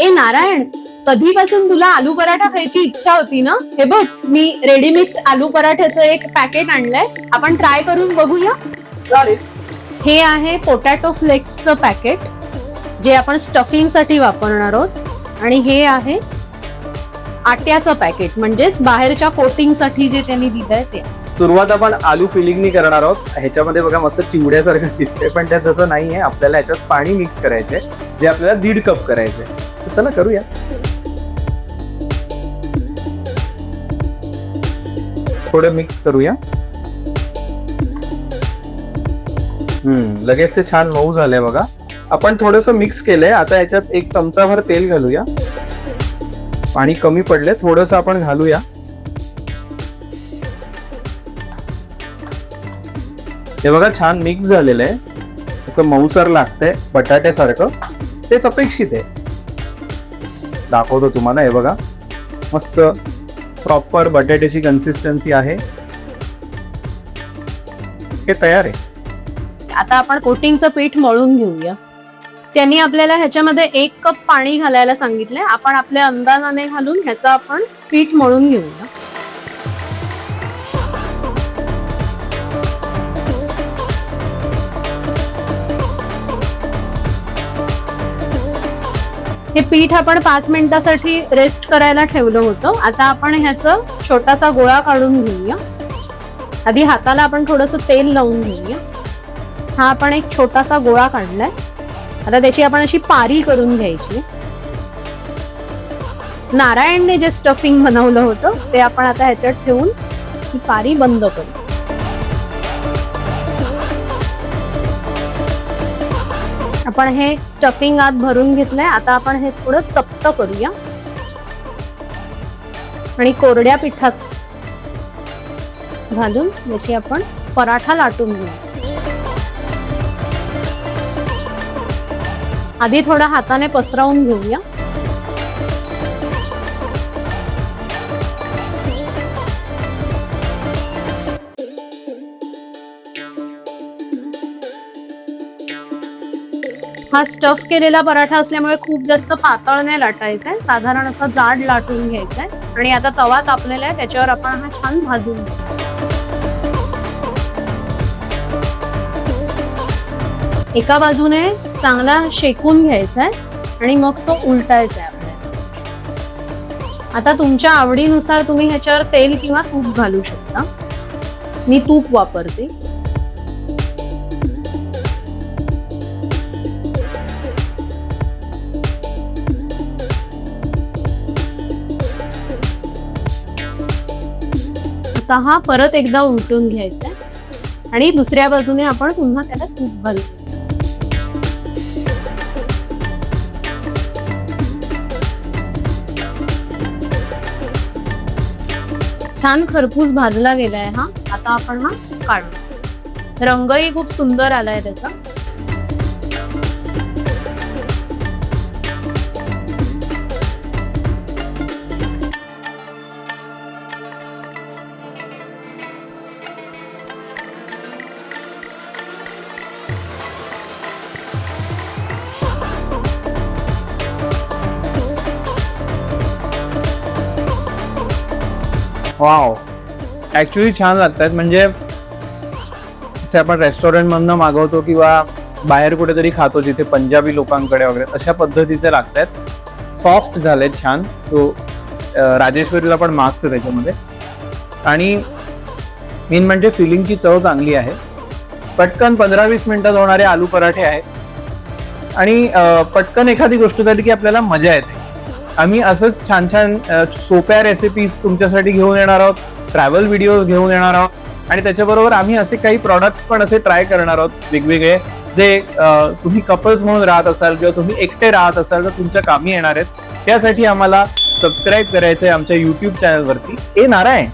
ए नारायण, कधीपासून तुला आलू पराठा खायची इच्छा होती ना? हे बघ, मी रेडीमिक्स आलू पराठ्याचं एक पॅकेट आणलंय, आपण ट्राय करून बघूया. चालेल. हे आहे पोटॅटो फ्लेक्सचं पॅकेट, जे आपण स्टफिंग साठी वापरणार आहोत. आणि हे आहे आट्याचं पॅकेट, म्हणजेच बाहेरच्या कोटिंग साठी जे त्यांनी दिलंय ते. सुरुवात आपण आलू फिलिंगनी करणार आहोत. ह्याच्यामध्ये बघा मस्त चिवड्यासारखं दिसतंय, पण त्यात तसं नाहीये. आपल्याला ह्याच्यात पाणी मिक्स करायचंय, जे आपल्याला 1.5 कप करायचंय. तर चला करूया. थोडं मिक्स करूया. लगेच ते छान मऊ झालंय बघा. आपण थोडंसं मिक्स केलंय. आता याच्यात 1 चमचाभर तेल घालूया. पाणी कमी पडले, थोडंसं आपण घालूया. हे बघा छान मिक्स झालेलं आहे. असं मऊसर लागतंय बटाट्यासारखं, तेच अपेक्षित आहे. दाखवतो तुम्हाला. हे बघा मस्त प्रॉपर बटाट्याची कन्सिस्टन्सी आहे. हे तयार आहे. आता आपण कोटिंगचं पीठ मळून घेऊया. त्यांनी आपल्याला ह्याच्यामध्ये 1 कप पाणी घालायला सांगितलंय. आपण आपल्या अंदाजाने घालून ह्याचं आपण पीठ मळून घेऊया. हे पीठ आपण 5 मिनिटासाठी रेस्ट करायला ठेवलं होतं. आता आपण ह्याचा छोटासा गोळा काढून घेऊया. आधी हाताला आपण थोडंसं तेल लावून घेऊया. हा आपण एक छोटासा गोळा काढलाय. आता त्याची आपण अशी पारी करून घ्यायची. नारायणने जे स्टफिंग बनवलं होतं ते आपण आता ह्याच्यात ठेवून ही पारी बंद करू. आपण हे स्टफिंग आत भरून घेतलंय. आता आपण हे थोडं चपट करूया आणि कोरड्या पिठात घालून याची आपण पराठा लाटून घेऊ. आधी थोडा हाताने पसरवून घेऊया. हा स्टफ केलेला पराठा असल्यामुळे खूप जास्त पातळ नाही लाटायचा आहे. साधारण असा जाड लाटून घ्यायचा आहे. आणि आता तवा तापलेला आहे, त्याच्यावर आपण हा छान भाजून घेऊ. एका बाजूने चांगला शेकून घ्यायचा आहे आणि मग तो उलटायचा आहे आपल्याला. आता तुमच्या आवडीनुसार तुम्ही ह्याच्यावर तेल किंवा तूप घालू शकता. मी तूप वापरते. आता हा परत एकदा उलटून घ्यायचा आहे आणि दुसऱ्या बाजूने आपण पुन्हा त्याला तूप घालू. छान खरपूस भाजला गेलाय हा. आता आपण हा काढू. रंगही खूप सुंदर आलाय त्याचा. वाव, ऍक्च्युली छान लागतात. म्हणजे असे आपण रेस्टॉरंट मधनं मागवतो किंवा बाहेर कुठेतरी खातो जिथे पंजाबी लोकांकडे वगैरे, अशा पद्धतीचे लागतात. सॉफ्ट झालेत छान. तो राजेश्वरीला पण मार्क्स आहे त्याच्यामध्ये. आणि मेन म्हणजे फिलिंगची चव चांगली आहे. पटकन 15-20 मिनिटात होणारे आलू पराठे आहेत. आणि पटकन एखादी गोष्ट झाली की आपल्याला मजा येते. आम्ही असंच छान छान सोप्या रेसिपीज तुमच्यासाठी घेऊन येणार आहोत. ट्रॅव्हल व्हिडिओ घेऊन येणार आहोत. आणि त्याच्याबरोबर आम्ही असे काही प्रॉडक्ट्स पण असे ट्राय करणार आहोत वेगवेगळे, जे तुम्ही कपल्स म्हणून राहत असाल किंवा तुम्ही एकटे राहत असाल तर तुमच्या कामी येणार आहेत. त्यासाठी आम्हाला सबस्क्राईब करायचंय आमच्या YouTube चॅनलवरती. नारायण,